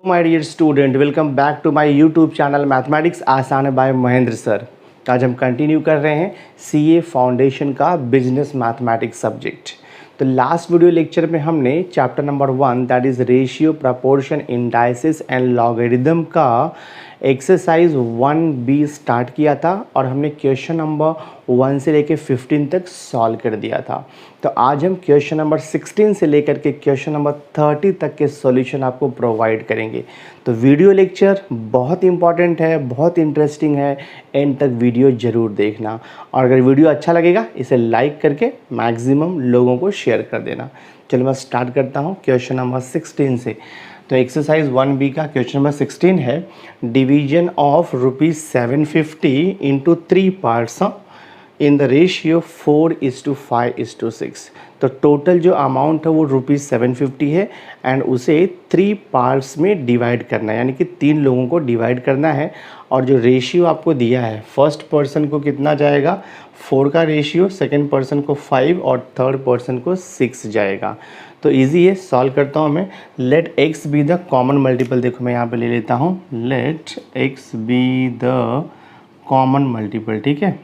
My dear student, welcome back to my YouTube channel mathematics आसान बाय Mahendra sir. आज हम कंटिन्यू कर रहे हैं सीए फाउंडेशन का बिजनेस मैथमेटिक्स सब्जेक्ट। तो लास्ट वीडियो लेक्चर में हमने chapter number 1 that is ratio proportion indices and logarithm का एक्सरसाइज 1B स्टार्ट किया था और हमने क्वेश्चन नंबर 1 से लेकर 15 तक सॉल्व कर दिया था। तो आज हम क्वेश्चन नंबर 16 से लेकर के क्वेश्चन नंबर 30 तक के सॉल्यूशन आपको प्रोवाइड करेंगे। तो वीडियो लेक्चर बहुत इंपॉर्टेंट है, बहुत इंटरेस्टिंग है, एंड तक वीडियो ज़रूर देखना। और अगर वीडियो अच्छा लगेगा इसे लाइक करके मैक्सिमम लोगों को शेयर कर देना। चलो मैं स्टार्ट करता हूँ क्वेश्चन नंबर 16 से। तो एक्सरसाइज 1B का क्वेश्चन नंबर 16 है, division of ₹750 into 3 parts in the ratio 4:5:6। तो टोटल जो अमाउंट है वो ₹750 है एंड उसे 3 पार्ट्स में डिवाइड करना है, यानी कि 3 लोगों को डिवाइड करना है। और जो रेशियो आपको दिया है, फर्स्ट पर्सन को कितना जाएगा 4 का रेशियो, सेकंड पर्सन को 5 और थर्ड पर्सन को 6 जाएगा। तो इजी है, सॉल्व करता हूँ मैं। Let x be the common multiple, देखो मैं यहाँ पे ले लेता हूँ, let x be the common multiple, ठीक है।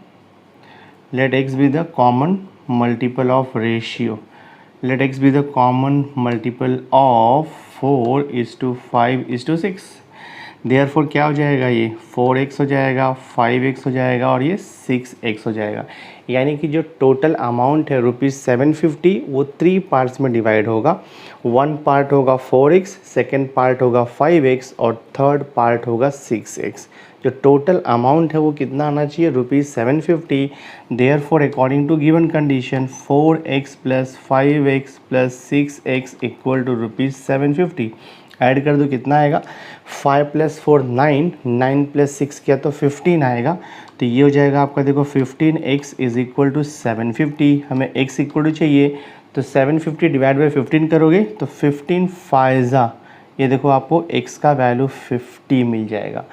let x be the common multiple of ratio, let x be the common multiple of 4:5:6। therefore क्या हो जाएगा, ये 4x हो जाएगा, 5x हो जाएगा और ये 6x हो जाएगा। यानी कि जो टोटल अमाउंट है ₹750 वो 3 पार्ट्स में डिवाइड होगा। 1 पार्ट होगा 4x, सेकेंड पार्ट होगा 5x और थर्ड पार्ट होगा 6x। जो टोटल अमाउंट है वो कितना आना चाहिए, ₹750। Therefore according to given condition 4x + 5x + 6x equal to ₹750। Add कर दो, कितना आएगा, 5 + 4 9, 9 + 6 किया तो 15 आएगा। तो ये हो जाएगा आपका, देखो 15x = 750। हमें x इक्वल टू चाहिए, तो 750 डिवाइड बाई 15 करोगे तो 15 5 ये देखो आपको x का वैल्यू 50 मिल जाएगा।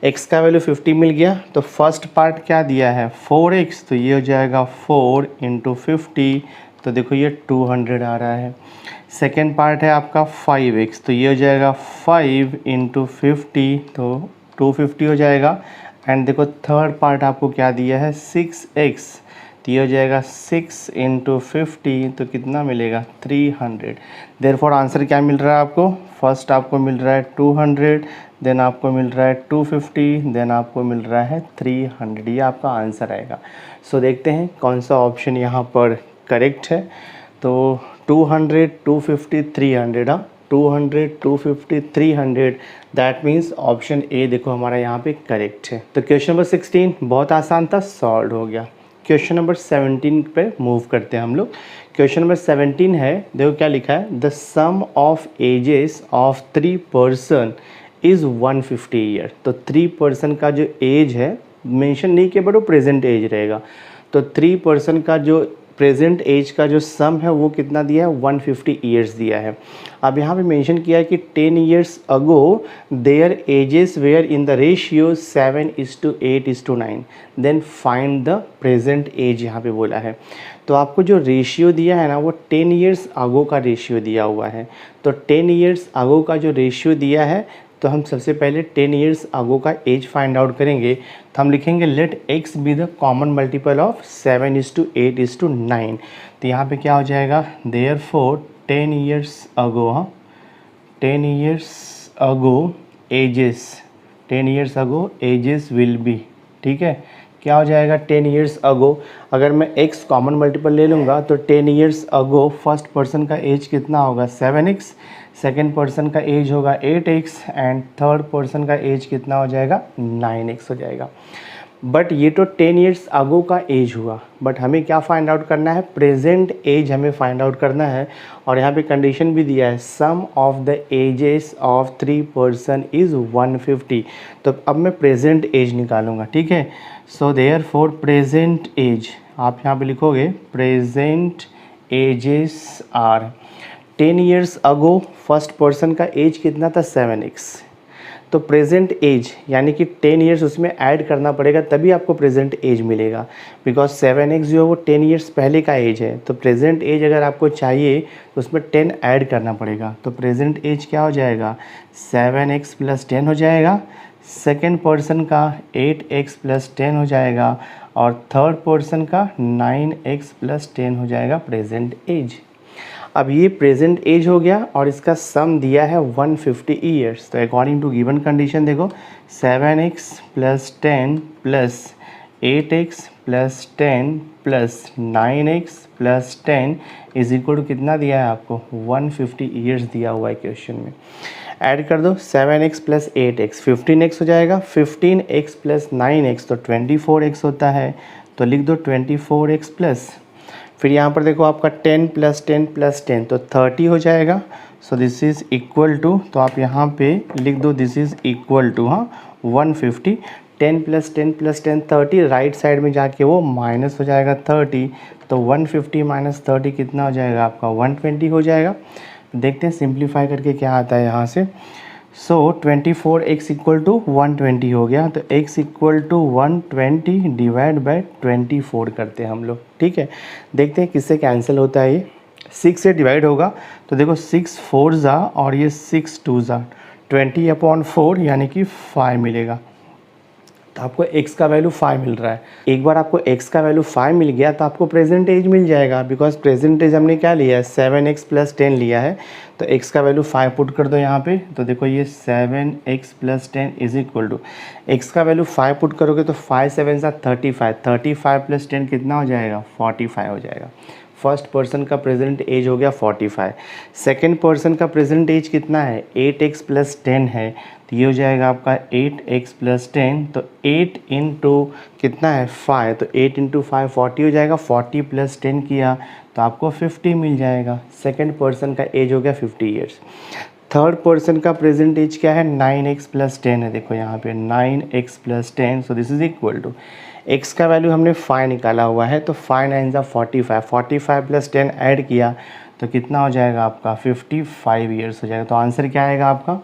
x का वैल्यू 50 मिल गया। तो फर्स्ट पार्ट क्या दिया है 4x, तो ये हो जाएगा 4 × 50, तो देखो ये 200 आ रहा है। सेकेंड पार्ट है आपका 5x, तो ये हो जाएगा 5 × 50, तो 250 हो जाएगा। एंड देखो थर्ड पार्ट आपको क्या दिया है 6x, तो ये हो जाएगा 6 × 50, तो कितना मिलेगा 300। देयरफॉर आंसर क्या मिल रहा है आपको, फर्स्ट आपको मिल रहा है 200, देन आपको मिल रहा है 250, देन आपको मिल रहा है 300। ये आपका आंसर आएगा। सो देखते हैं कौन सा ऑप्शन यहाँ पर करेक्ट है। तो 200, 250, 300, 200, 250, 300, दैट मीन्स ऑप्शन ए देखो हमारा यहाँ पे करेक्ट है। तो क्वेश्चन नंबर 16 बहुत आसान था, सॉल्व हो गया। क्वेश्चन नंबर 17 पे मूव करते हैं हम लोग। क्वेश्चन नंबर 17 है, देखो क्या लिखा है, the sum of ages of 3 person is 150 year. तो 3 पर्सन का जो एज है मेंशन नहीं किया, बट वो प्रेजेंट एज रहेगा। तो 3 पर्सन का जो प्रेजेंट एज का जो सम है वो कितना दिया है 150 ईयर्स दिया है। अब यहाँ पे मेंशन किया है कि 10 years ago their ages were in the ratio 7:8:9, then find the present age यहाँ पे बोला है। तो आपको जो रेशियो दिया है ना वो 10 ईयर्स अगो का रेशियो दिया हुआ है। तो 10 ईयर्स अगो का जो रेशियो दिया है, तो हम सबसे पहले 10 ईयर्स अगो का एज फाइंड आउट करेंगे। तो हम लिखेंगे let x be the common multiple of 7:8:9। तो यहाँ पे क्या हो जाएगा, therefore 10 years ago, 10 years ago ages, 10 years ago ages will be, ठीक है। क्या हो जाएगा 10 ईयर्स अगो, अगर मैं x कॉमन मल्टीपल ले लूँगा तो 10 ईयर्स अगो फर्स्ट पर्सन का एज कितना होगा 7x, सेकेंड पर्सन का एज होगा 8x एंड थर्ड पर्सन का एज कितना हो जाएगा 9x हो जाएगा। बट ये तो 10 ईयर्स अगो का एज हुआ, बट हमें क्या फाइंड आउट करना है, प्रेजेंट एज हमें फाइंड आउट करना है। और यहाँ पे कंडीशन भी दिया है sum of the ages of 3 person is 150। तो अब मैं प्रेजेंट एज निकालूंगा, ठीक है। सो देयरफॉर प्रेजेंट एज आप यहाँ पे लिखोगे present ages are 10 years ago first person का एज कितना था 7x, तो प्रेजेंट एज यानी कि 10 ईयर्स उसमें ऐड करना पड़ेगा, तभी आपको प्रेजेंट एज मिलेगा। बिकॉज 7x जो है वो 10 ईयर्स पहले का एज है, तो प्रेजेंट एज अगर आपको चाहिए तो उसमें 10 ऐड करना पड़ेगा। तो प्रेजेंट एज क्या हो जाएगा, 7x + 10 हो जाएगा। सेकेंड पर्सन का 8x + 10 हो जाएगा और थर्ड पर्सन का 9x + 10 हो जाएगा प्रेजेंट एज। अब ये प्रेजेंट एज हो गया और इसका सम दिया है 150 ईयर्स। तो अकॉर्डिंग टू गिवन कंडीशन देखो 7x + 10 + 8x + 10 + 9x + 10 is equal to कितना दिया है आपको, 150 ईयर्स दिया हुआ है क्वेश्चन में। ऐड कर दो 7x + 8x 15x हो जाएगा, 15x + 9x तो 24x होता है, तो लिख दो 24x प्लस, फिर यहाँ पर देखो आपका 10 + 10 + 10 तो 30 हो जाएगा। So this is equal to, तो आप यहाँ पे लिख दो this is equal to 150। 10 + 10 + 10 30, right side में जाके वो माइनस हो जाएगा 30, तो 150 - 30 कितना हो जाएगा आपका 120 हो जाएगा। देखते हैं सिंप्लीफाई करके क्या आता है यहाँ से। सो 24x = 120 हो गया, तो x = 120 डिवाइड बाय 24 करते हैं हम लोग, ठीक है। देखते हैं किससे कैंसिल होता है ये, 6 से डिवाइड होगा तो देखो 6 4 ज़ा और ये 6 2 ज़ा 20/4 यानी कि 5 मिलेगा। तो आपको x का वैल्यू 5 मिल रहा है। एक बार आपको x का वैल्यू 5 मिल गया तो आपको प्रेजेंट एज मिल जाएगा, बिकॉज प्रेजेंट एज हमने क्या लिया है 7x + 10 लिया है। तो x का वैल्यू 5 पुट कर दो यहाँ पे, तो देखो ये 7x + 10 is equal to, x का वैल्यू 5 पुट करोगे तो 5 7 सा 35, 35 + 10 कितना हो जाएगा 45 हो जाएगा। फर्स्ट पर्सन का प्रेजेंट एज हो गया 45। सेकेंड पर्सन का प्रेजेंट एज कितना है 8x + 10 है, तो ये हो जाएगा आपका 8x + 10, तो 8 इंटू कितना है 5, तो 8 × 5 40 हो जाएगा। 40 + 10 किया तो आपको 50 मिल जाएगा। सेकेंड पर्सन का एज हो गया 50 ईयर्स। थर्ड पर्सन का प्रेजेंट एज क्या है 9x + 10 है, देखो यहाँ पे 9x + 10, so this is equal to, x का वैल्यू हमने 5 निकाला हुआ है, तो 5 9 ज़ा 45, 45 + 10 ऐड किया तो कितना हो जाएगा आपका 55 ईयर्स हो जाएगा। तो आंसर क्या आएगा आपका,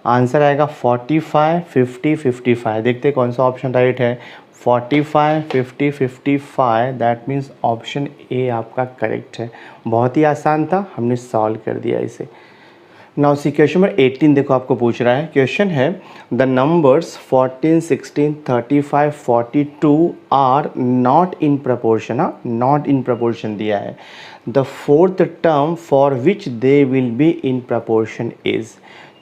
आंसर आएगा 45 50 55। देखते हैं कौन सा ऑप्शन राइट है, 45 50 55, दैट मीन्स ऑप्शन ए आपका करेक्ट है। बहुत ही आसान था, हमने सॉल्व कर दिया इसे। नाउ सी क्वेश्चन नंबर 18 देखो आपको पूछ रहा है, क्वेश्चन है the numbers 14 16 35 42 are not in proportion, not in proportion दिया है। The fourth term for which they will be in proportion is,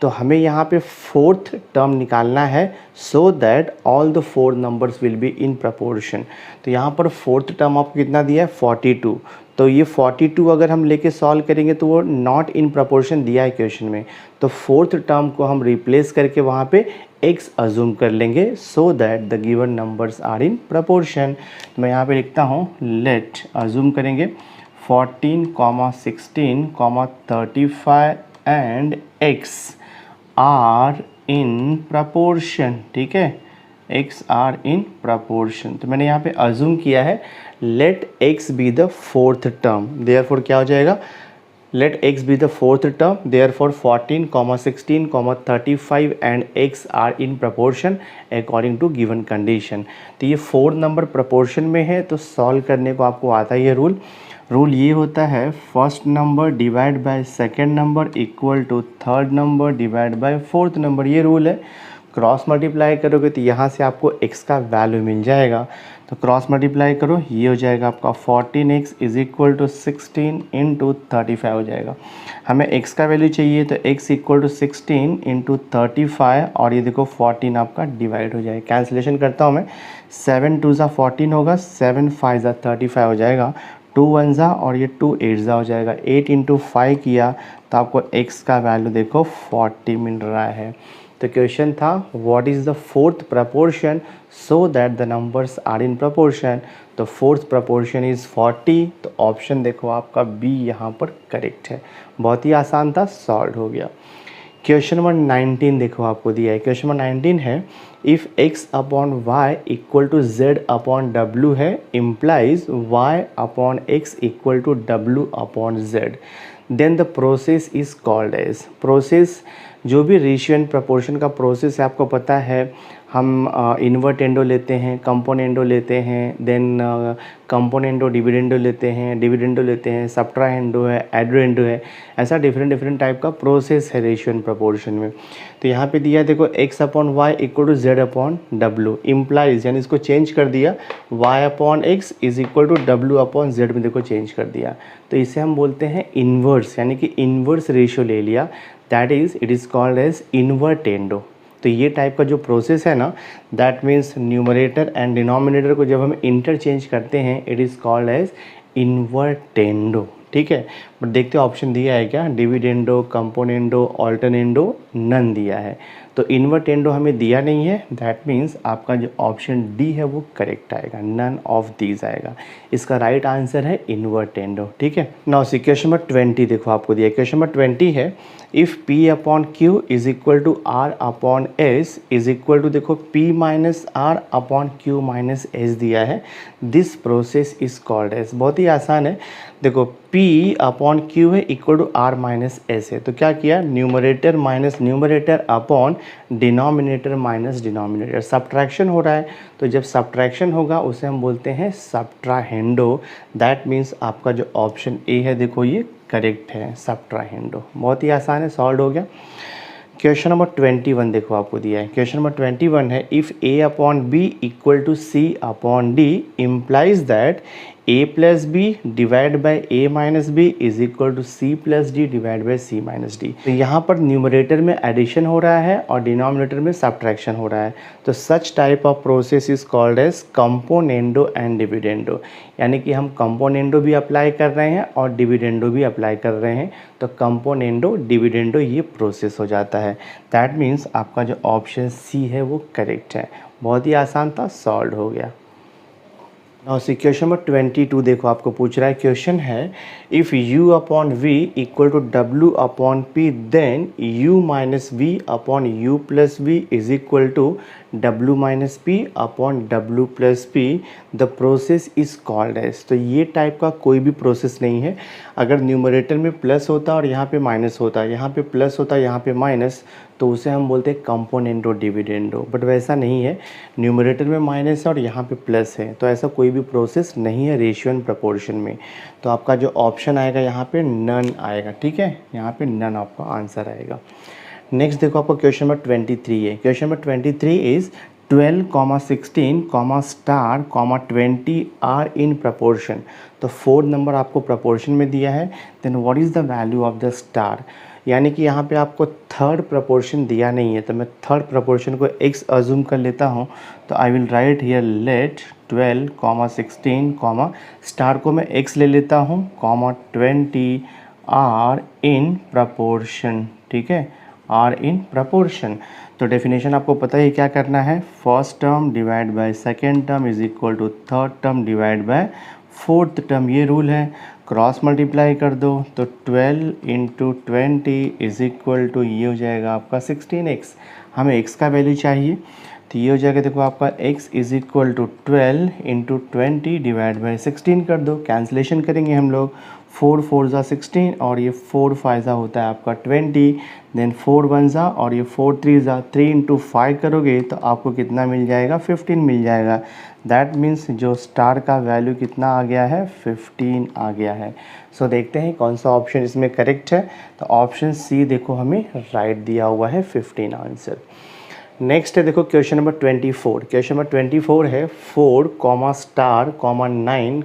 तो हमें यहाँ पे फोर्थ टर्म निकालना है so that all the 4 numbers will be in proportion. तो यहाँ पर फोर्थ टर्म आपको कितना दिया है 42, तो ये 42 अगर हम लेके सॉल्व करेंगे तो वो नॉट इन प्रपोर्शन दिया है क्वेश्चन में, तो फोर्थ टर्म को हम रिप्लेस करके वहाँ पे x अज्यूम कर लेंगे so that the given numbers are in proportion. तो मैं यहाँ पे लिखता हूँ लेट, अज्यूम करेंगे 14, 16, 35 and x are in proportion, ठीक है, x आर इन प्रपोर्शन। तो मैंने यहाँ पे अज्यूम किया है let x be the fourth term, therefore क्या हो जाएगा, let x be the fourth term, therefore 14, 16, 35 and x are in proportion according to given condition. तो ये 4 नंबर प्रपोर्शन में है, तो सॉल्व करने को आपको आता है ये रूल ये होता है first number divide by second number equal to third number divide by fourth number, ये रूल है। क्रॉस मल्टीप्लाई करोगे तो यहाँ से आपको x का वैल्यू मिल जाएगा, तो क्रॉस मल्टीप्लाई करो, ये हो जाएगा आपका 14x = 16 × 35 हो जाएगा। हमें x का वैल्यू चाहिए तो x = 16 × 35 और ये देखो 14 आपका डिवाइड हो जाएगा। कैंसिलेशन करता हूँ मैं, 7 2 ज़ा 14 होगा, 7 5 ज़ा 35 हो जाएगा, 2 1 ज़ा और ये 2 8 ज़ा हो जाएगा। 8 × 5 किया तो आपको x का वैल्यू देखो 40 मिल रहा है। तो क्वेश्चन था what is the fourth proportion so that the numbers are in proportion, तो फोर्थ प्रपोर्शन इज़ 40, तो ऑप्शन देखो आपका बी यहाँ पर करेक्ट है। बहुत ही आसान था, सॉल्व हो गया। क्वेश्चन नंबर 19 देखो आपको दिया है, क्वेश्चन नंबर 19 है इफ़ x/y = z/w है implies y/x = w/z, then the process is called as. Process जो भी रेशियो एंड प्रपोर्शन का प्रोसेस है आपको पता है, हम इन्वर्टेंडो लेते हैं, कंपोनेंडो लेते हैं, देन कंपोनेंडो डिविडेंडो लेते हैं, डिविडेंडो लेते हैं, सब्ट्राहेंडो है, एडरेंडो है, ऐसा डिफरेंट डिफरेंट टाइप का प्रोसेस है रेशियो एंड प्रपोर्शन में। तो यहाँ पे दिया देखो x upon y equal to z upon डब्ल्यू, इम्प्लाइज यानी इसको चेंज कर दिया y upon x is equal to डब्ल्यू अपॉन जेड में देखो चेंज कर दिया, तो इसे हम बोलते हैं इन्वर्स, यानी कि इन्वर्स रेशियो ले लिया, that is it is called as invertendo. तो ये टाइप का जो प्रोसेस है ना, that means numerator and denominator को जब हम इंटरचेंज करते हैं it is called as invertendo, ठीक है। बट देखते हैं ऑप्शन दिया है क्या, डिविडेंडो, कंपोनेंडो, ऑल्टरनेंडो, नन दिया है, तो इन्वर्टेंडो हमें दिया नहीं है, दैट मीन्स आपका जो ऑप्शन डी है वो करेक्ट आएगा, नन ऑफ दीज आएगा, इसका राइट आंसर है इन्वर्टेंडो, ठीक है। नाउ सी क्वेश्चन नंबर 20 देखो आपको दिया, क्वेश्चन नंबर 20 है if P upon Q is equal to R upon S is equal to देखो P minus R upon Q minus S दिया है, this process is called as, बहुत ही आसान है, देखो P अपॉन Q है equal to R minus S है, तो क्या किया, numerator minus numerator upon denominator minus denominator, subtraction हो रहा है, तो जब सब्ट्रैक्शन होगा उसे हम बोलते हैं सब्ट्राहेंडो, दैट मीन्स आपका जो ऑप्शन ए है देखो ये करेक्ट है, सब्ट्राहेंडो, बहुत ही आसान है, सॉल्व हो गया। क्वेश्चन नंबर 21 देखो आपको दिया है, क्वेश्चन नंबर 21 है if a upon b equal to c upon d implies that a plus b divide by a minus b is equal to c plus d divide by c minus d, तो यहाँ पर numerator में addition हो रहा है और denominator में subtraction हो रहा है, तो such type of process is called as componendo and dividendo, यानी कि हम कंपोनेंडो भी अप्लाई कर रहे हैं और डिविडेंडो भी अप्लाई कर रहे हैं, तो कंपोनेंडो डिविडेंडो ये प्रोसेस हो जाता है, दैट मीन्स आपका जो ऑप्शन सी है वो करेक्ट है, बहुत ही आसान था, सॉल्व हो गया। नाउ सी क्वेश्चन नंबर 22 देखो आपको पूछ रहा है, क्वेश्चन है if u upon v equal to w upon p then u minus v upon u plus v is equal to w minus p upon w plus p, the process is called as, तो ये type का कोई भी process नहीं है, अगर numerator में plus होता और यहाँ पे माइनस होता, यहाँ पे प्लस होता यहाँ पे माइनस, तो उसे हम बोलते हैं कंपोनेंडो डिविडेंडो, बट वैसा नहीं है, न्यूमरेटर में माइनस है और यहाँ पे प्लस है, तो ऐसा कोई भी प्रोसेस नहीं है रेशियो एंड प्रपोर्शन में, तो आपका जो ऑप्शन आएगा यहाँ पे नन आएगा, ठीक है, यहाँ पे नन आपका आंसर आएगा। नेक्स्ट देखो आपको क्वेश्चन नंबर 23 है, question number 23 is 12, 16, star, 20 are in proportion, तो 4 नंबर आपको प्रपोर्शन में दिया है, then what is the value of the star, यानी कि यहाँ पे आपको थर्ड प्रपोर्शन दिया नहीं है, तो मैं थर्ड प्रपोर्शन को x अज्यूम कर लेता हूँ, तो I will write here late 12, 16, star को मैं x ले लेता हूँ, 20 आर इन प्रपोर्शन, ठीक है, आर इन प्रपोर्शन, तो डेफिनेशन आपको पता है क्या करना है, first term divide by second term is equal to third term divide by fourth term, ये रूल है, क्रॉस मल्टीप्लाई कर दो, तो 12 इंटू 20 इज इक्वल टू ये हो जाएगा आपका 16x, हमें x का वैल्यू चाहिए, तो ये हो जाएगा देखो आपका x is equal to 12 into 20 divide by 16 कर दो, कैंसिलेशन करेंगे हम लोग, 4 4 ज़ा 16 और ये 4 5 ज़ा होता है आपका 20, देन 4 1 ज़ा और ये 4 3 ज़ा, 3 इंटू 5 करोगे तो आपको कितना मिल जाएगा, 15 मिल जाएगा, दैट मीन्स जो स्टार का वैल्यू कितना आ गया है, 15 आ गया है। सो देखते हैं कौन सा ऑप्शन इसमें करेक्ट है, तो ऑप्शन सी देखो हमें राइट दिया हुआ है, 15 आंसर। नेक्स्ट है देखो क्वेश्चन नंबर 24, क्वेश्चन नंबर 24 है 4, star, 9,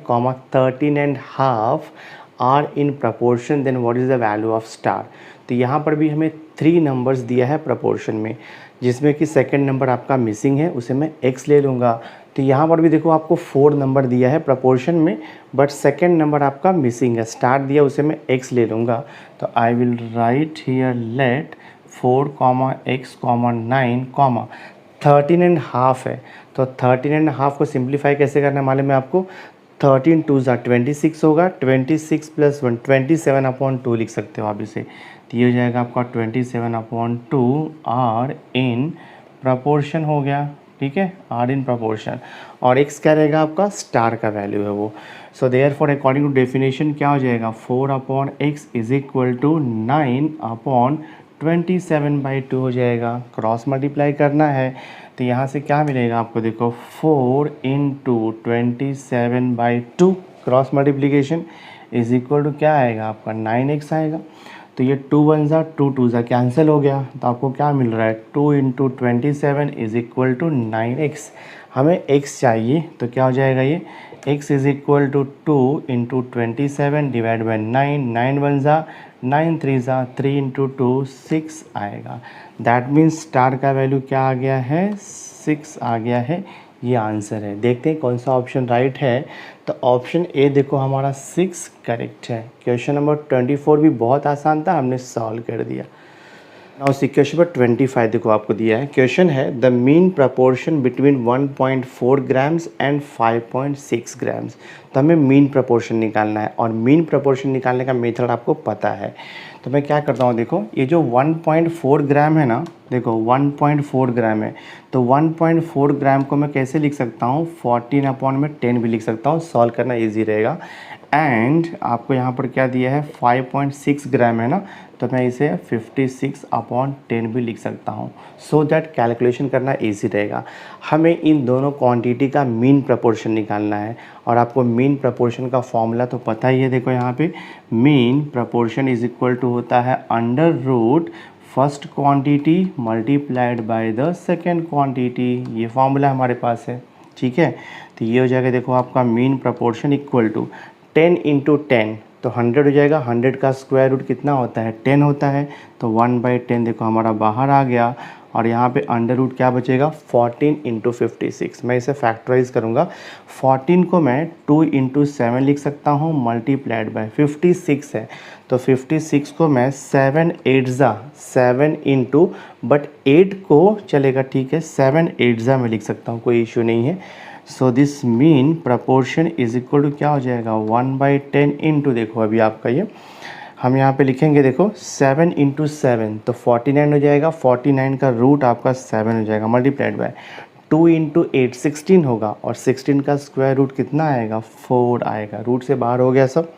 13 and half are in proportion, then what is the value of star, तो यहाँ पर भी हमें 3 नंबर्स दिया है प्रपोर्शन में, जिसमें कि सेकंड नंबर आपका मिसिंग है, उसे मैं x ले लूँगा, तो यहाँ पर भी देखो आपको 4 नंबर दिया है प्रपोर्शन में, बट सेकंड नंबर आपका मिसिंग है, स्टार दिया उसे मैं x ले लूँगा, तो I will write here late 4, x, 9, 13 and half है, तो 13 एंड हाफ को सिंप्लीफाई कैसे करना है मालूम है आपको, 13 2 ज़ा 26 होगा, 26 प्लस 1 27/2 लिख सकते हो आप इसे, तो ये हो जाएगा आपका 27/2 आर इन प्रपोर्शन हो गया, ठीक है, आर इन प्रपोर्शन, और x क्या रहेगा आपका, स्टार का वैल्यू है वो, so therefore according to definition क्या हो जाएगा, 4/x इज इक्वल टू 9/27 27/2 हो जाएगा। क्रॉस मल्टीप्लाई करना है तो यहाँ से क्या मिलेगा आपको, देखो 4 into 27/2 cross multiplication is equal to क्या आएगा आपका 9x आएगा। तो ये 2 1 ज़ा 2 2 ज़ा कैंसिल हो गया, तो आपको क्या मिल रहा है 2 into 27 is equal to 9x। हमें x चाहिए तो क्या हो जाएगा ये x is equal to 2 into 27 divide by 9, 9 1 ज़ा 9 3 ज़ा 3 इंटू 2 6 आएगा। दैट मीन्स स्टार का वैल्यू क्या आ गया है 6 आ गया है। ये आंसर है। देखते हैं कौन सा ऑप्शन राइट है। तो ऑप्शन ए देखो हमारा 6 करेक्ट है। क्वेश्चन नंबर 24 भी बहुत आसान था, हमने सॉल्व कर दिया। नाउ सी क्वेश्चन नंबर 25 देखो आपको दिया है। क्वेश्चन है the mean proportion between 1.4 grams and 5.6 grams. तो हमें मीन प्रपोर्शन निकालना है और मीन प्रपोर्शन निकालने का मेथड आपको पता है। तो मैं क्या करता हूँ, देखो ये जो 1.4 ग्राम है ना, देखो 1.4 ग्राम है, तो 1.4 ग्राम को मैं कैसे लिख सकता हूँ 14/10 भी लिख सकता हूँ, सॉल्व करना इजी रहेगा। एंड आपको यहाँ पर क्या दिया है 5.6 ग्राम है ना, तो मैं इसे 56/10 भी लिख सकता हूँ, सो दैट कैलकुलेशन करना इजी रहेगा। हमें इन दोनों क्वांटिटी का मीन प्रपोर्शन निकालना है और आपको मीन प्रपोर्शन का फॉर्मूला तो पता ही है। देखो यहाँ पे mean proportion is equal to होता है under root first quantity multiplied by the second quantity. ये फॉर्मूला हमारे पास है, ठीक है। तो ये हो जाएगा देखो आपका mean proportion equal to 10 into 10 तो 100 हो जाएगा। 100 का स्क्वायर रूट कितना होता है 10 होता है, तो 1/10 देखो हमारा बाहर आ गया। और यहाँ पे अंडर रूट क्या बचेगा 14 इंटू 56। मैं इसे फैक्टराइज करूँगा। 14 को मैं 2 इंटू 7 लिख सकता हूँ मल्टीप्लाइड बाय 56 है, तो 56 को मैं 7 8 ज़ा 7 इंटू बट 8 को चलेगा, ठीक है 7 8 ज़ा मैं लिख सकता हूँ, कोई इशू नहीं है। So this mean proportion is equal to क्या हो जाएगा 1/10 इंटू, देखो अभी आपका ये हम यहाँ पे लिखेंगे, देखो 7 इंटू 7 तो 49 हो जाएगा। 49 का रूट आपका 7 हो जाएगा मल्टीप्लाइड बाय 2 इंटू 8 16 होगा, और 16 का स्क्वायर रूट कितना आएगा 4 आएगा। रूट से बाहर हो गया सब।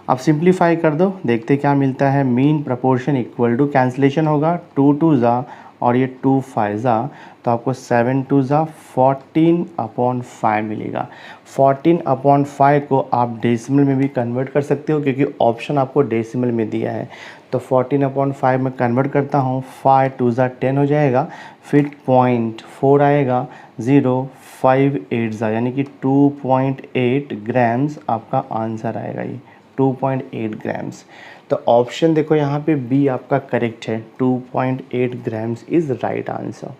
अब सिंप्लीफाई कर दो, देखते क्या मिलता है। Mean proportion equal to cancellation होगा 2 2 ज़ा और ये 2 5 ज़ा, तो आपको 7 2 ज़ा 14/5 मिलेगा। 14/5 को आप डेसिमल में भी कन्वर्ट कर सकते हो, क्योंकि ऑप्शन आपको डेसिमल में दिया है। तो 14/5 में कन्वर्ट करता हूँ, 5 2 ज़ा 10 हो जाएगा, फिर 0.4 आएगा, 0.58 ज़ा यानी कि 2.8 ग्राम्स आपका आंसर आएगा। ये 2.8 ग्राम्स। तो ऑप्शन देखो यहाँ पे बी आपका करेक्ट है, 2.8 grams is right answer.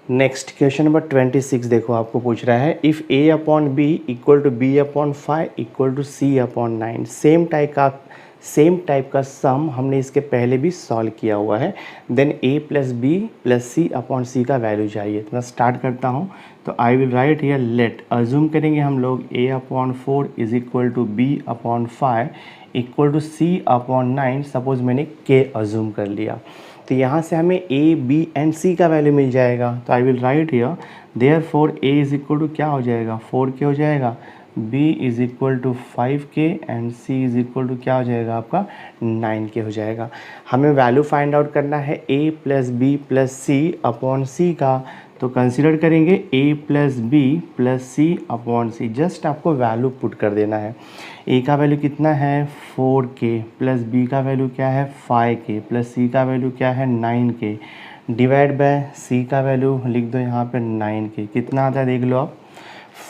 Next question number 26 देखो आपको पूछ रहा है if a/b equal to b/5 equal to c/9। Same type का सम हमने इसके पहले भी सॉल्व किया हुआ है। Then a plus B plus c/c का वैल्यू चाहिए। तो मैं स्टार्ट करता हूँ। तो I will write here let, assume करेंगे हम लोग a/4 is equal to b/5 equal to c/9। Suppose मैंने k अज्यूम कर लिया, तो यहाँ से हमें a, b एंड c का वैल्यू मिल जाएगा। तो I will write here therefore a is equal to क्या हो जाएगा 4k हो जाएगा, b is equal to 5k and c is equal to क्या हो जाएगा आपका 9k हो जाएगा। हमें वैल्यू फाइंड आउट करना है a plus B plus C upon C का। तो कंसिडर करेंगे a plus B plus C upon C. Just आपको वैल्यू पुट कर देना है। a का वैल्यू कितना है 4k प्लस b का वैल्यू क्या है 5k प्लस c का वैल्यू क्या है 9k डिवाइड बाय c का वैल्यू लिख दो यहाँ पे 9k। कितना आता है देख लो आप,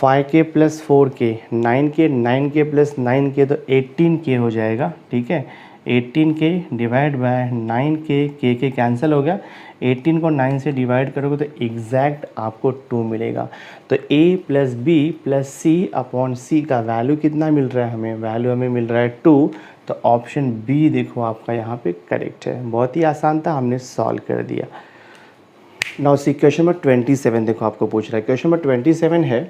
5k plus 4k 9k plus 9k तो 18k हो जाएगा, ठीक है। 18k divide by 9k, k cancel हो गया। 18 को 9 से डिवाइड करोगे तो एग्जैक्ट आपको 2 मिलेगा। तो a plus B plus C upon C का वैल्यू कितना मिल रहा है हमें, वैल्यू हमें मिल रहा है 2। तो ऑप्शन बी देखो आपका यहाँ पे करेक्ट है। बहुत ही आसान था, हमने सॉल्व कर दिया। नाउ सी क्वेश्चन नंबर 27 देखो आपको पूछ रहा है। क्वेश्चन नंबर 27 है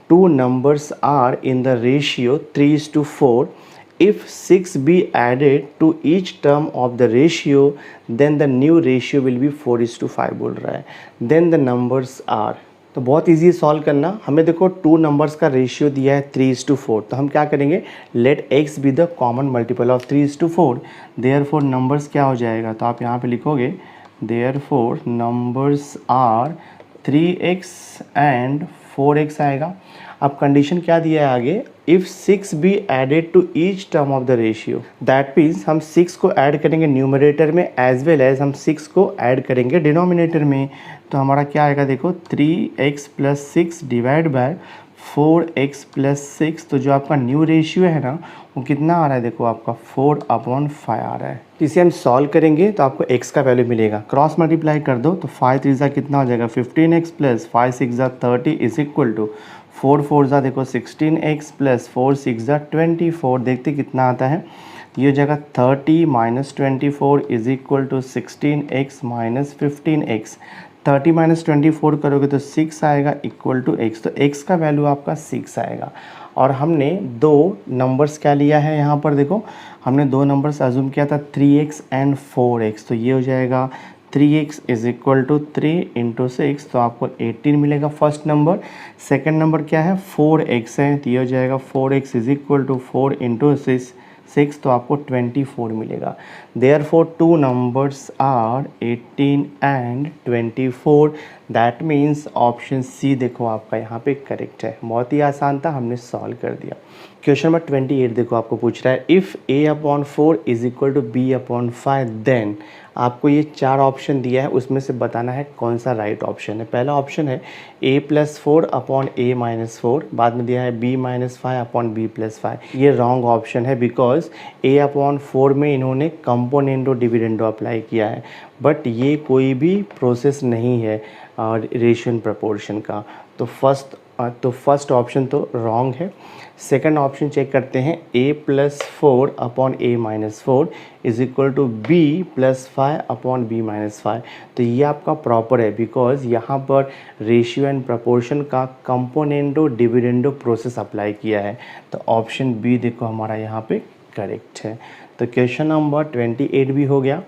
two numbers are in the ratio 3:4। If 6 be added to each term of the ratio, then the new ratio will be 4:5 बोल रहा है। Then the numbers are, तो बहुत ईजी सॉल्व करना। हमें देखो टू नंबर्स का रेशियो दिया है 3:4, तो हम क्या करेंगे, let x be the common multiple of 3:4, therefore numbers क्या हो जाएगा, तो आप यहाँ पे लिखोगे therefore numbers are 3x and 4x आएगा। अब कंडीशन क्या दिया है आगे, if 6 be added to each term of the ratio, that means हम 6 को ऐड करेंगे न्यूमरेटर में एज वेल एज हम 6 को ऐड करेंगे डिनोमिनेटर में। तो हमारा क्या आएगा देखो 3x + 6 डिवाइड बाय 4x + 6, तो जो आपका न्यू रेशियो है ना वो कितना आ रहा है, देखो आपका 4/5 आ रहा है। तो इसे हम सॉल्व करेंगे तो आपको x का वैल्यू मिलेगा, क्रॉस मल्टीप्लाई कर दो तो 5 3 कितना हो जाएगा 15x + 5 6 30 इज इक्वल टू 4 4 देखो 16x + 4 6 24, देखते कितना आता है, ये हो जाएगा 30 - 24 is equal to 16x - 15x। 30 - 24 करोगे तो 6 आएगा इक्वल टू x, तो x का वैल्यू आपका 6 आएगा। और हमने दो नंबर्स क्या लिया है यहाँ पर, देखो हमने दो नंबर्स अज्यूम किया था 3x एंड 4x, तो ये हो जाएगा 3x इज इक्वल टू 3 × 6, तो आपको 18 मिलेगा फर्स्ट नंबर। सेकंड नंबर क्या है 4x है, तो ये हो जाएगा 4x इज इक्वल टू 4 × 6, तो आपको 24 मिलेगा। Therefore two numbers are 18 and 24, that means option c देखो आपका यहाँ पे करेक्ट है। बहुत ही आसान था, हमने सॉल्व कर दिया। क्वेश्चन नंबर 28 देखो आपको पूछ रहा है if a/4 is equal to b/5, then आपको ये चार ऑप्शन दिया है, उसमें से बताना है कौन सा राइट ऑप्शन है। पहला ऑप्शन है a + 4/a-4, बाद में दिया है b - 5/b+5, ये रॉन्ग ऑप्शन है बिकॉज a/4 में इन्होंने कंपोनेंडो डिविडेंडो अप्लाई किया है, बट ये कोई भी प्रोसेस नहीं है रेशियो एंड प्रपोर्शन का, तो फर्स्ट ऑप्शन तो रॉन्ग है। सेकंड ऑप्शन चेक करते हैं a + 4/a-4 is equal to b + 5/b-5, तो ये आपका प्रॉपर है बिकॉज यहाँ पर रेशियो एंड प्रपोर्शन का कंपोनेंडो डिविडेंडो प्रोसेस अप्लाई किया है, तो ऑप्शन बी देखो हमारा यहाँ पे करेक्ट है। तो क्वेश्चन नंबर 28 भी हो गया।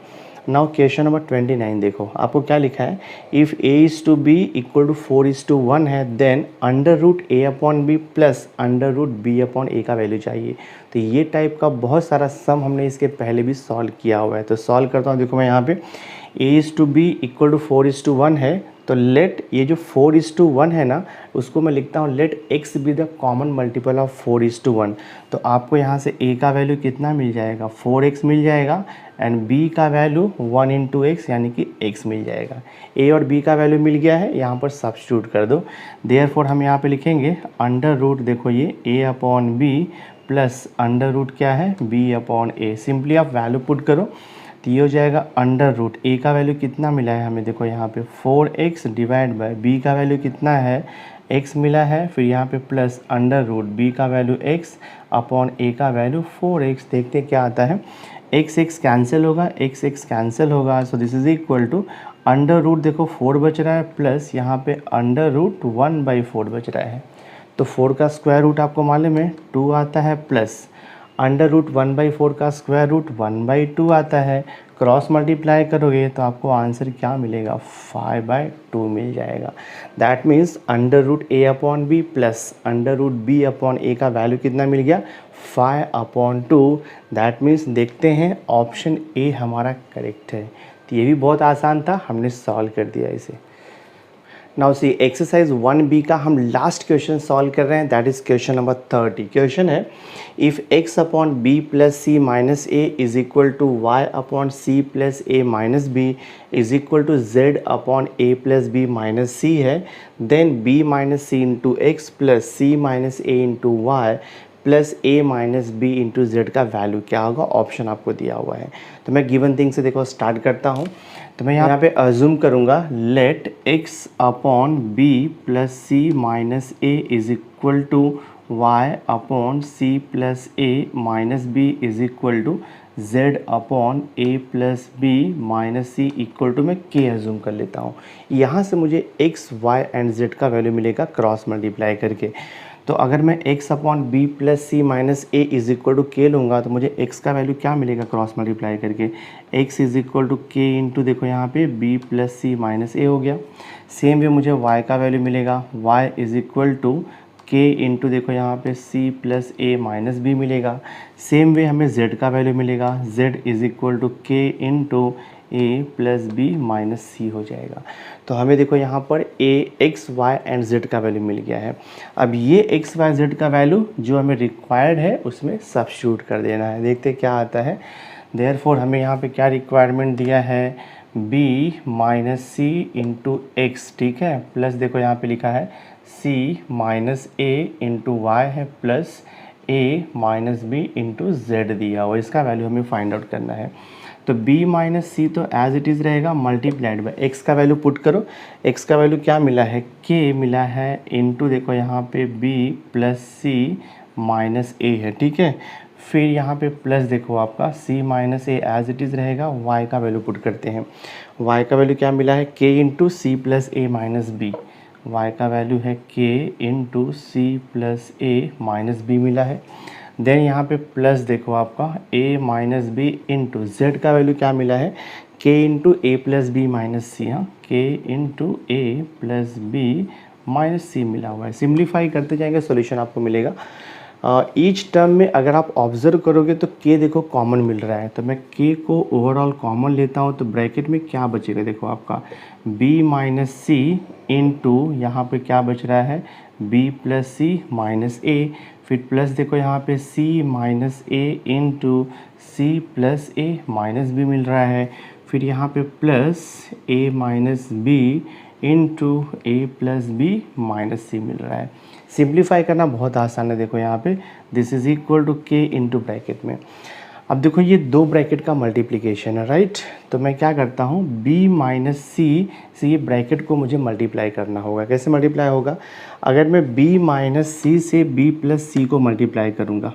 नाउ क्वेश्चन नंबर 29 देखो आपको क्या लिखा है, इफ़ a/b = 4:1 है, देन √a/b प्लस √b/a का वैल्यू चाहिए। तो ये टाइप का बहुत सारा सम हमने इसके पहले भी सॉल्व किया हुआ है, तो सॉल्व करता हूँ। देखो मैं यहाँ पे a/b = 4:1 है, तो लेट ये जो 4:1 है ना उसको मैं लिखता हूँ let x be the common multiple of 4:1, तो आपको यहाँ से a का वैल्यू कितना मिल जाएगा 4x मिल जाएगा एंड b का वैल्यू 1 × x यानी कि x मिल जाएगा। a और b का वैल्यू मिल गया है, यहाँ पर सब्स्टिट्यूट कर दो। देयरफॉर हम यहाँ पे लिखेंगे √ देखो ये a/b प्लस √ क्या है b/a, सिंपली आप वैल्यू पुट करो तो ये हो जाएगा √ a का वैल्यू कितना मिला है हमें, देखो यहाँ पे 4x डिवाइड बाय b का वैल्यू कितना है x मिला है, फिर यहाँ पे प्लस √ b का वैल्यू x/a का वैल्यू 4x। देखते क्या आता है, x कैंसिल होगा, x कैंसिल होगा, so this is equal to √ देखो 4 बच रहा है प्लस यहाँ पे √ 1/4 बच रहा है, तो 4 का स्क्वायर रूट आपको मालूम है 2 आता है, प्लस √ 1/4 का स्क्वायर रूट 1/2 आता है। क्रॉस मल्टीप्लाई करोगे तो आपको आंसर क्या मिलेगा 5/2 मिल जाएगा। That means √ a/b plus √ b/a का वैल्यू कितना मिल गया 5/2। दैट मीन्स देखते हैं ऑप्शन ए हमारा करेक्ट है। तो ये भी बहुत आसान था, हमने सॉल्व कर दिया इसे। नाउ सी एक्सरसाइज 1b का हम लास्ट क्वेश्चन सॉल्व कर रहे हैं, that is question number 30। Question है if x/b + c - a is equal to y/c + a - b is equal to z/a + b - c है, then b - c × x plus c - a × y plus a - b × z का value क्या होगा, option आपको दिया हुआ है। तो मैं गिवन थिंग से देखो स्टार्ट करता हूँ, तो मैं यहाँ पे अज्यूम करूँगा let x/b + c - a is equal to y/c + a - b is equal to z/a + b - c equal to मैं k अज्यूम कर लेता हूँ। यहाँ से मुझे x, y एंड z का वैल्यू मिलेगा क्रॉस मल्टीप्लाई करके। तो अगर मैं x/b + c - a is equal to k लूँगा तो मुझे x का वैल्यू क्या मिलेगा क्रॉस मल्टीप्लाई करके x is equal to k into देखो यहाँ पे b + c - a हो गया। सेम वे मुझे y का वैल्यू मिलेगा, y इज इक्वल टू के इंटू देखो यहाँ पे c प्लस ए माइनस बी मिलेगा। सेम वे हमें z का वैल्यू मिलेगा, z इज इक्वल टू के इंटू ए प्लस बी माइनस सी हो जाएगा। तो हमें देखो यहाँ पर ए एक्स वाई एंड जेड का वैल्यू मिल गया है। अब ये एक्स वाई जेड का वैल्यू जो हमें रिक्वायर्ड है उसमें सब्स्टिट्यूट कर देना है। देखते क्या आता है। देयरफॉर हमें यहाँ पे क्या रिक्वायरमेंट दिया है, b minus c into x, ठीक है, प्लस देखो यहाँ पे लिखा है c माइनस ए इंटू वाई है, plus a minus B into z दिया हुआ, इसका वैल्यू हमें फाइंड आउट करना है। तो b माइनस सी तो एज इट इज़ रहेगा मल्टीप्लाइड बाय x का वैल्यू पुट करो। x का वैल्यू क्या मिला है, k मिला है इंटू देखो यहाँ पे b प्लस सी माइनस ए है, ठीक है। फिर यहाँ पे प्लस देखो आपका c minus a as it is रहेगा, y का वैल्यू पुट करते हैं। y का वैल्यू क्या मिला है, k इंटू सी प्लस ए माइनस बी, y का वैल्यू है k इंटू सी प्लस ए माइनस बी मिला है। देन यहाँ पे प्लस देखो आपका a minus B into z का वैल्यू क्या मिला है, k इंटू ए प्लस बी माइनस सी, हाँ k इंटू ए प्लस बी माइनस सी मिला हुआ है। सिंप्लीफाई करते जाएंगे सॉल्यूशन आपको मिलेगा। ईच टर्म में अगर आप ऑब्जर्व करोगे तो k देखो कॉमन मिल रहा है, तो मैं k को ओवरऑल कॉमन लेता हूँ तो ब्रैकेट में क्या बचेगा, देखो आपका b माइनस सी इंटू यहाँ पे क्या बच रहा है b plus C minus A, फिर प्लस देखो यहाँ पे c माइनस ए इंटू सी प्लस ए माइनस बी मिल रहा है, फिर यहाँ पे plus a minus B into A plus B minus C मिल रहा है। सिंप्लीफाई करना बहुत आसान है, देखो यहाँ पे दिस इज इक्वल टू के इंटू ब्रैकेट में। अब देखो ये दो ब्रैकेट का मल्टीप्लिकेशन है, राइट। तो मैं क्या करता हूँ b माइनस सी से ये ब्रैकेट को मुझे मल्टीप्लाई करना होगा। कैसे मल्टीप्लाई होगा, अगर मैं b माइनस सी से b प्लस सी को मल्टीप्लाई करूँगा,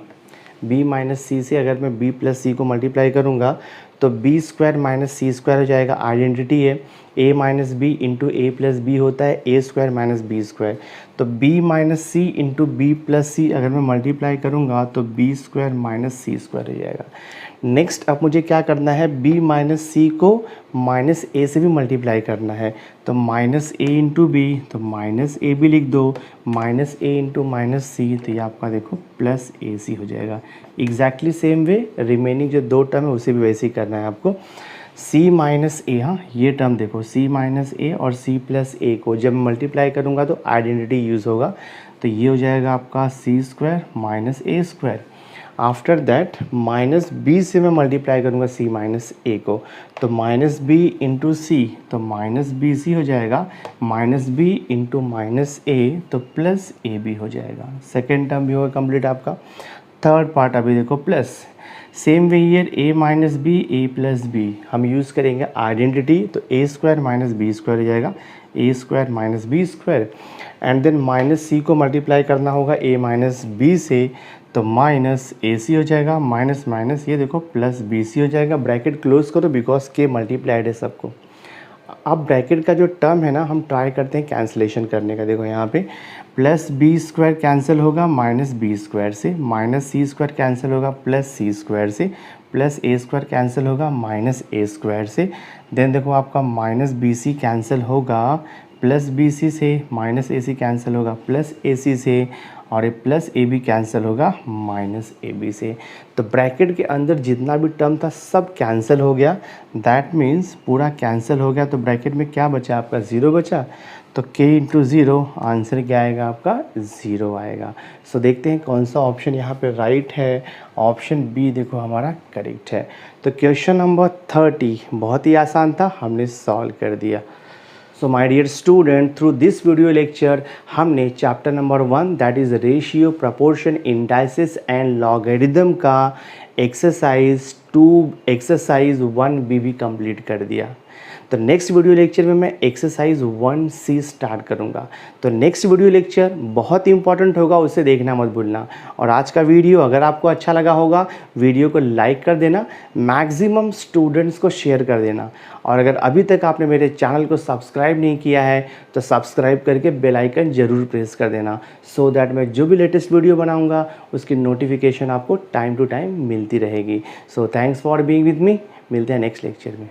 b माइनस सी से अगर मैं b प्लस सी को मल्टीप्लाई करूँगा तो b square minus c square हो जाएगा, आइडेंटिटी है a minus B into A plus b होता है a square minus B square. तो b minus c into b plus c अगर मैं मल्टीप्लाई करूँगा तो b square minus c square हो जाएगा। नेक्स्ट अब मुझे क्या करना है, b माइनस सी को माइनस ए से भी मल्टीप्लाई करना है, तो माइनस ए इंटू बी, तो माइनस ए भी लिख दो, माइनस ए इंटू माइनस सी, तो ये आपका देखो प्लस ए सी हो जाएगा। एग्जैक्टली सेम वे रिमेनिंग जो दो टर्म है उसे भी वैसे ही करना है आपको। c माइनस ए, हाँ ये टर्म देखो c माइनस ए और c प्लस ए को जब मल्टीप्लाई करूँगा तो आइडेंटिटी यूज़ होगा, तो ये हो जाएगा आपका c square minus a square. After that minus b से मैं मल्टीप्लाई करूँगा c माइनस ए को, तो माइनस बी इंटू सी, तो माइनस बी सी हो जाएगा, माइनस बी इंटू माइनस ए तो प्लस ए बी हो जाएगा। सेकेंड टर्म भी होगा कंप्लीट आपका। थर्ड पार्ट अभी देखो plus, same way here a minus B A plus B, हम यूज़ करेंगे आइडेंटिटी, तो a square minus B square हो जाएगा, a square minus B square. And then minus c को मल्टीप्लाई करना होगा a माइनस बी से, तो माइनस ए सी हो जाएगा, माइनस माइनस ये देखो प्लस बी सी हो जाएगा। ब्रैकेट क्लोज करो बिकॉज के मल्टीप्लाइड है सबको। अब ब्रैकेट का जो टर्म है ना हम ट्राई करते हैं कैंसिलेशन करने का। देखो यहाँ पे प्लस बी स्क्वायर कैंसिल होगा माइनस बी स्क्वायर से, माइनस सी स्क्वायर कैंसिल होगा प्लस सी स्क्वायर से, प्लस ए स्क्वायर कैंसिल होगा माइनस ए स्क्वायर से। देन देखो आपका माइनस बी सी कैंसिल होगा प्लस बी सी से, माइनस ए सी कैंसिल होगा प्लस ए सी से, और ये प्लस ए बी कैंसिल होगा माइनस ए बी से। तो ब्रैकेट के अंदर जितना भी टर्म था सब कैंसिल हो गया, दैट मीन्स पूरा कैंसिल हो गया। तो ब्रैकेट में क्या बचा आपका, ज़ीरो बचा, तो k इंटू ज़ीरो आंसर क्या आएगा आपका, ज़ीरो आएगा। सो देखते हैं कौन सा ऑप्शन यहाँ पे राइट है। ऑप्शन बी देखो हमारा करेक्ट है। तो क्वेश्चन नंबर 30 बहुत ही आसान था, हमने सॉल्व कर दिया। So my dear student, through this video lecture हमने chapter number 1 that is ratio, proportion, indices and logarithm का एक्सरसाइज 2 एक्सरसाइज 1B भी कंप्लीट कर दिया। तो नेक्स्ट वीडियो लेक्चर में मैं एक्सरसाइज 1C स्टार्ट करूंगा। तो नेक्स्ट वीडियो लेक्चर बहुत इंपॉर्टेंट होगा, उसे देखना मत भूलना। और आज का वीडियो अगर आपको अच्छा लगा होगा वीडियो को लाइक कर देना, मैक्सिमम स्टूडेंट्स को शेयर कर देना। और अगर अभी तक आपने मेरे चैनल को सब्सक्राइब नहीं किया है तो सब्सक्राइब करके बेल आइकन ज़रूर प्रेस कर देना, सो दैट मैं जो भी लेटेस्ट वीडियो बनाऊँगा उसकी नोटिफिकेशन आपको टाइम टू टाइम मिलती रहेगी। So thanks for being with me, मिलते हैं नेक्स्ट लेक्चर में।